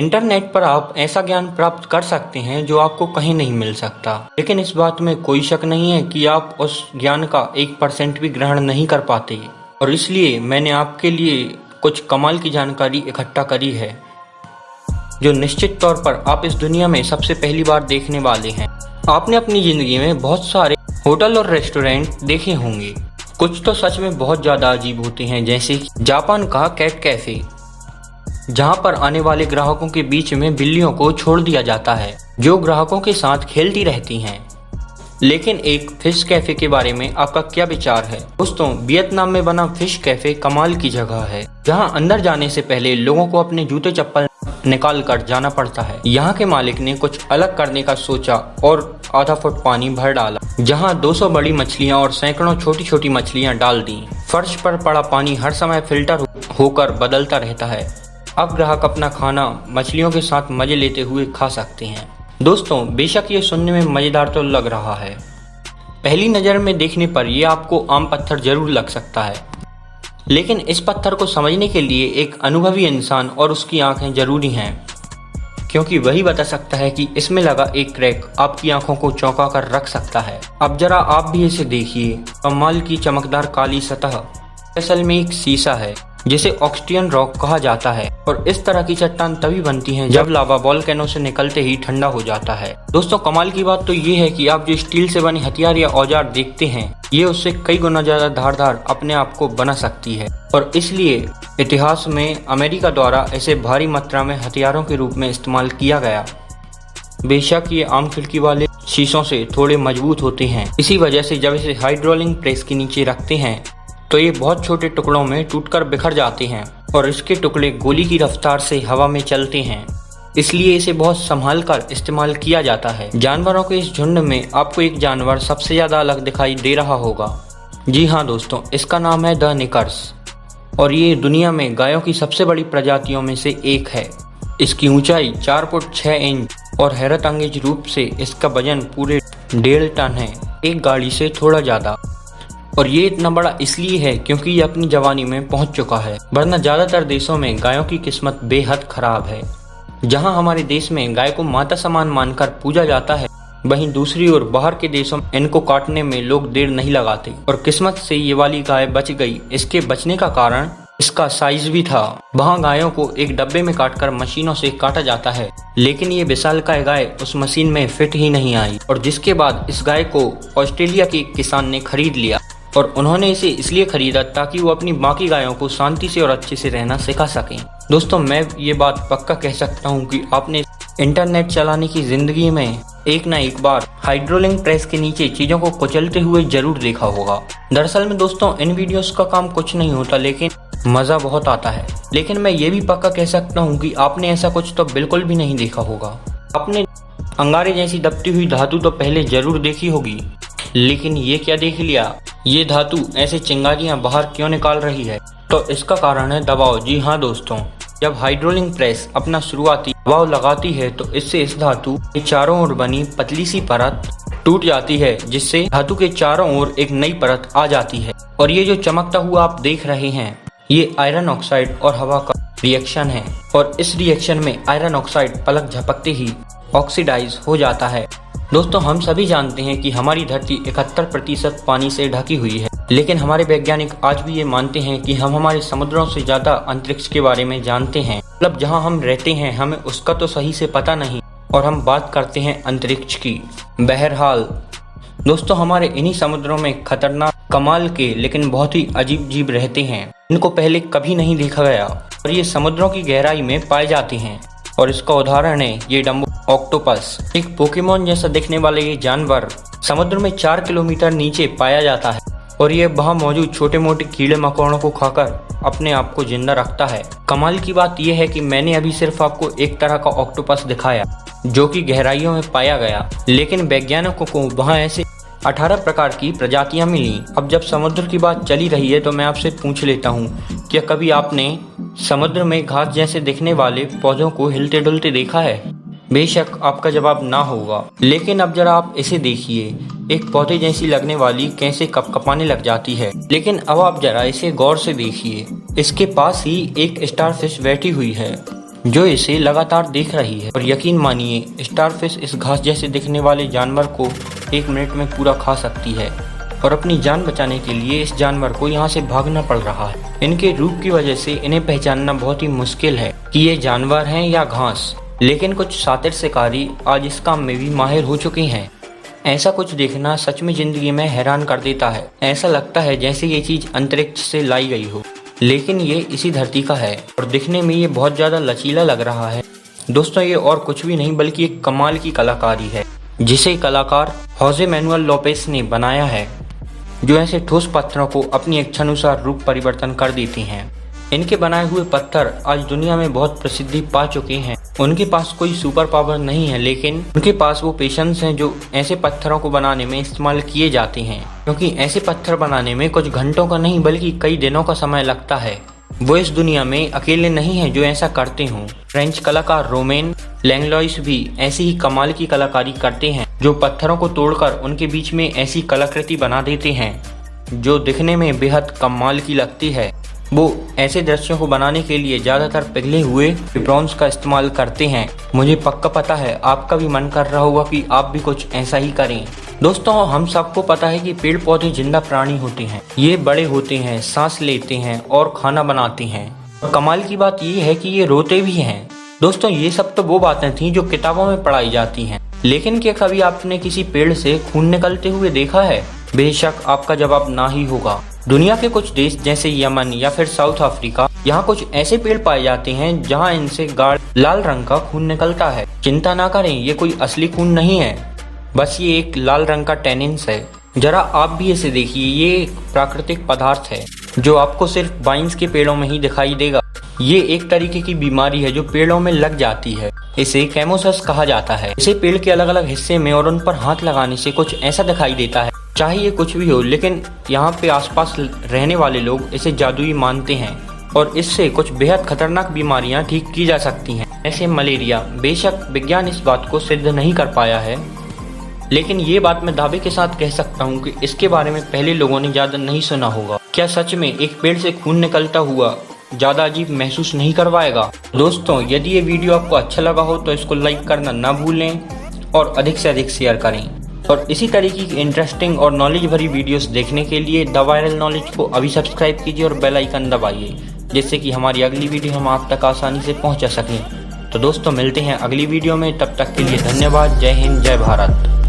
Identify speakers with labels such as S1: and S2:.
S1: Internet पर आप ऐसा ज्ञान प्राप्त कर सकते हैं जो आपको कहीं नहीं मिल सकता, लेकिन इस बात में कोई शक नहीं है कि आप उस ज्ञान का 1% भी ग्रहण नहीं कर पाते। और इसलिए मैंने आपके लिए कुछ कमाल की जानकारी इकट्ठा करी है जो निश्चित तौर पर आप इस दुनिया में सबसे पहली बार देखने वाले हैं। आपने अपनी जिंदगी में बहुत सारे होटल और रेस्टोरेंट देखे होंगे, कुछ तो सच में बहुत ज्यादा अजीब होते हैं, जैसे कि जापान का कैट कैफे, जहां पर आने वाले ग्राहकों के बीच में बिल्लियों को छोड़ दिया जाता है जो ग्राहकों के साथ खेलती रहती हैं। लेकिन एक फिश कैफे के बारे में आपका क्या विचार है? दोस्तों, वियतनाम में बना फिश कैफे कमाल की जगह है, जहां अंदर जाने से पहले लोगों को अपने जूते चप्पल निकाल कर जाना पड़ता है। यहाँ के मालिक ने कुछ अलग करने का सोचा और आधा फुट पानी भर डाला, जहाँ 200 बड़ी मछलियाँ और सैकड़ों छोटी छोटी मछलियाँ डाल दी। फर्श पर पड़ा पानी हर समय फिल्टर होकर बदलता रहता है। अब ग्राहक अपना खाना मछलियों के साथ मजे लेते हुए खा सकते हैं। दोस्तों, बेशक ये सुनने में मजेदार तो लग रहा है, पहली नज़र में देखने पर यह आपको आम पत्थर जरूर लग सकता है, लेकिन इस पत्थर को समझने के लिए एक अनुभवी इंसान और उसकी आंखें जरूरी हैं, क्योंकि वही बता सकता है कि इसमें लगा एक क्रैक आपकी आंखों को चौंका कर रख सकता है। अब जरा आप भी इसे देखिए। कमाल की चमकदार काली सतह असल में एक शीशा है जिसे ऑक्सीजन रॉक कहा जाता है, और इस तरह की चट्टान तभी बनती है जब लावा वोल्केनो से निकलते ही ठंडा हो जाता है। दोस्तों, कमाल की बात तो ये है कि आप जो स्टील से बने हथियार या औजार देखते हैं, ये उससे कई गुना ज्यादा धारदार अपने आप को बना सकती है, और इसलिए इतिहास में अमेरिका द्वारा इसे भारी मात्रा में हथियारों के रूप में इस्तेमाल किया गया। बेशक ये आम खिड़की वाले शीशों से थोड़े मजबूत होते हैं, इसी वजह से जब इसे हाइड्रोलिक प्रेस के नीचे रखते हैं तो ये बहुत छोटे टुकड़ों में टूटकर बिखर जाते हैं, और इसके टुकड़े गोली की रफ्तार से हवा में चलते हैं, इसलिए इसे बहुत संभाल कर इस्तेमाल किया जाता है। जानवरों के इस झुंड में आपको एक जानवर सबसे ज्यादा अलग दिखाई दे रहा होगा। जी हाँ दोस्तों, इसका नाम है द निकर्स, और ये दुनिया में गायों की सबसे बड़ी प्रजातियों में से एक है। इसकी ऊंचाई 4 फुट 6 इंच और हैरत अंगेज रूप से इसका वजन पूरे 1.5 टन है, एक गाड़ी से थोड़ा ज्यादा। और ये इतना बड़ा इसलिए है क्योंकि ये अपनी जवानी में पहुंच चुका है, वरना ज्यादातर देशों में गायों की किस्मत बेहद खराब है। जहां हमारे देश में गाय को माता समान मानकर पूजा जाता है, वहीं दूसरी ओर बाहर के देशों में इनको काटने में लोग देर नहीं लगाते, और किस्मत से ये वाली गाय बच गई। इसके बचने का कारण इसका साइज भी था। वहाँ गायों को एक डब्बे में काटकर मशीनों से काटा जाता है, लेकिन ये विशालकाय गाय उस मशीन में फिट ही नहीं आई, और जिसके बाद इस गाय को ऑस्ट्रेलिया के किसान ने खरीद लिया, और उन्होंने इसे इसलिए खरीदा ताकि वो अपनी बाकी गायों को शांति से और अच्छे से रहना सिखा सकें। दोस्तों, मैं ये बात पक्का कह सकता हूँ कि आपने इंटरनेट चलाने की जिंदगी में एक ना एक बार हाइड्रोलिक प्रेस के नीचे चीजों को कुचलते हुए जरूर देखा होगा। दरअसल में दोस्तों, इन वीडियोस का काम कुछ नहीं होता, लेकिन मजा बहुत आता है। लेकिन मैं ये भी पक्का कह सकता हूँ कि आपने ऐसा कुछ तो बिल्कुल भी नहीं देखा होगा। आपने अंगारे जैसी दबती हुई धातु तो पहले जरूर देखी होगी, लेकिन ये क्या देख लिया? ये धातु ऐसे चिंगारियां बाहर क्यों निकाल रही है? तो इसका कारण है दबाव। जी हाँ दोस्तों, जब हाइड्रोलिक प्रेस अपना शुरुआती दबाव लगाती है तो इससे इस धातु के चारों ओर बनी पतली सी परत टूट जाती है, जिससे धातु के चारों ओर एक नई परत आ जाती है। और ये जो चमकता हुआ आप देख रहे हैं, ये आयरन ऑक्साइड और हवा का रिएक्शन है, और इस रिएक्शन में आयरन ऑक्साइड पलक झपकते ही ऑक्सीडाइज हो जाता है। दोस्तों, हम सभी जानते हैं कि हमारी धरती 71% पानी से ढकी हुई है, लेकिन हमारे वैज्ञानिक आज भी ये मानते हैं कि हम हमारे समुद्रों से ज्यादा अंतरिक्ष के बारे में जानते हैं। मतलब जहां हम रहते हैं हमें उसका तो सही से पता नहीं, और हम बात करते हैं अंतरिक्ष की। बहरहाल दोस्तों, हमारे इन्हीं समुद्रों में खतरनाक कमाल के लेकिन बहुत ही अजीब जीव रहते हैं, इनको पहले कभी नहीं देखा गया, और ये समुद्रों की गहराई में पाए जाते हैं। और इसका उदाहरण है ये डम्बो ऑक्टोपस, एक पोकेमोन जैसा दिखने वाला ये जानवर समुद्र में 4 किलोमीटर नीचे पाया जाता है, और ये वहाँ मौजूद छोटे मोटे कीड़े मकोड़ों को खाकर अपने आप को जिंदा रखता है। कमाल की बात यह है कि मैंने अभी सिर्फ आपको एक तरह का ऑक्टोपस दिखाया जो कि गहराइयों में पाया गया, लेकिन वैज्ञानिकों को वहाँ ऐसे 18 प्रकार की प्रजातियां मिली। अब जब समुद्र की बात चली रही है तो मैं आपसे पूछ लेता हूँ, क्या कभी आपने समुद्र में घास जैसे दिखने वाले पौधों को हिलते डुलते देखा है? बेशक आपका जवाब ना होगा, लेकिन अब जरा आप इसे देखिए, एक पौधे जैसी लगने वाली कैसे कपकपाने लग जाती है। लेकिन अब आप जरा इसे गौर से देखिए, इसके पास ही एक स्टारफिश बैठी हुई है। जो इसे लगातार देख रही है। और यकीन मानिए स्टारफिश इस घास जैसे दिखने वाले जानवर को 1 मिनट में पूरा खा सकती है और अपनी जान बचाने के लिए इस जानवर को यहाँ से भागना पड़ रहा है। इनके रूप की वजह से इन्हें पहचानना बहुत ही मुश्किल है कि ये जानवर हैं या घास, लेकिन कुछ शातिर शिकारी आज इस काम में भी माहिर हो चुके हैं। ऐसा कुछ देखना सच में जिंदगी में हैरान कर देता है। ऐसा लगता है जैसे ये चीज अंतरिक्ष से लाई गई हो, लेकिन ये इसी धरती का है और दिखने में ये बहुत ज्यादा लचीला लग रहा है। दोस्तों ये और कुछ भी नहीं बल्कि एक कमाल की कलाकारी है जिसे कलाकार होजे मैनुअल लोपेस ने बनाया है, जो ऐसे ठोस पत्थरों को अपनी इच्छानुसार रूप परिवर्तन कर देते हैं। इनके बनाए हुए पत्थर आज दुनिया में बहुत प्रसिद्धि पा चुके हैं। उनके पास कोई सुपर पावर नहीं है, लेकिन उनके पास वो पेशेंस है जो ऐसे पत्थरों को बनाने में इस्तेमाल किए जाते हैं, क्योंकि ऐसे पत्थर बनाने में कुछ घंटों का नहीं बल्कि कई दिनों का समय लगता है। वो इस दुनिया में अकेले नहीं है जो ऐसा करते हों। फ्रेंच कलाकार रोमेन लैंगलॉइस भी ऐसी ही कमाल की कलाकारी करते हैं, जो पत्थरों को तोड़कर उनके बीच में ऐसी कलाकृति बना देते हैं जो दिखने में बेहद कमाल की लगती है। वो ऐसे दृश्यों को बनाने के लिए ज्यादातर पिघले हुए ब्रॉन्ज का इस्तेमाल करते हैं। मुझे पक्का पता है आपका भी मन कर रहा होगा कि आप भी कुछ ऐसा ही करें। दोस्तों हम सबको पता है कि पेड़ पौधे जिंदा प्राणी होते हैं। ये बड़े होते हैं, सांस लेते हैं और खाना बनाते हैं। और कमाल की बात ये है कि ये रोते भी हैं। दोस्तों ये सब तो वो बातें थी जो किताबों में पढ़ाई जाती हैं, लेकिन क्या कभी आपने किसी पेड़ से खून निकलते हुए देखा है? बेशक आपका जवाब ना ही होगा। दुनिया के कुछ देश जैसे यमन या फिर साउथ अफ्रीका, यहाँ कुछ ऐसे पेड़ पाए जाते हैं जहाँ इनसे गाढ़ लाल रंग का खून निकलता है। चिंता ना करें, ये कोई असली खून नहीं है, बस ये एक लाल रंग का टैनिन्स है। जरा आप भी इसे देखिए, ये एक प्राकृतिक पदार्थ है जो आपको सिर्फ वाइन्स के पेड़ों में ही दिखाई देगा। ये एक तरीके की बीमारी है जो पेड़ों में लग जाती है। इसे कैमोसस कहा जाता है। इसे पेड़ के अलग अलग हिस्से में और उन पर हाथ लगाने से कुछ ऐसा दिखाई देता है, चाहे ये कुछ भी हो, लेकिन यहाँ पे आसपास रहने वाले लोग इसे जादुई मानते हैं और इससे कुछ बेहद खतरनाक बीमारियां ठीक की जा सकती हैं, जैसे मलेरिया। बेशक विज्ञान इस बात को सिद्ध नहीं कर पाया है, लेकिन ये बात मैं दावे के साथ कह सकता हूँ कि इसके बारे में पहले लोगों ने ज्यादा नहीं सुना होगा। क्या सच में एक पेड़ से खून निकलता हुआ ज्यादा अजीब महसूस नहीं करवाएगा? दोस्तों यदि ये वीडियो आपको अच्छा लगा हो तो इसको लाइक करना ना भूलें और अधिक से अधिक शेयर करें। और इसी तरीके की इंटरेस्टिंग और नॉलेज भरी वीडियोस देखने के लिए द वायरल नॉलेज को अभी सब्सक्राइब कीजिए और बेल आइकन दबाइए, जिससे कि हमारी अगली वीडियो हम आप तक आसानी से पहुंचा सकें। तो दोस्तों मिलते हैं अगली वीडियो में, तब तक के लिए धन्यवाद। जय हिंद, जय भारत।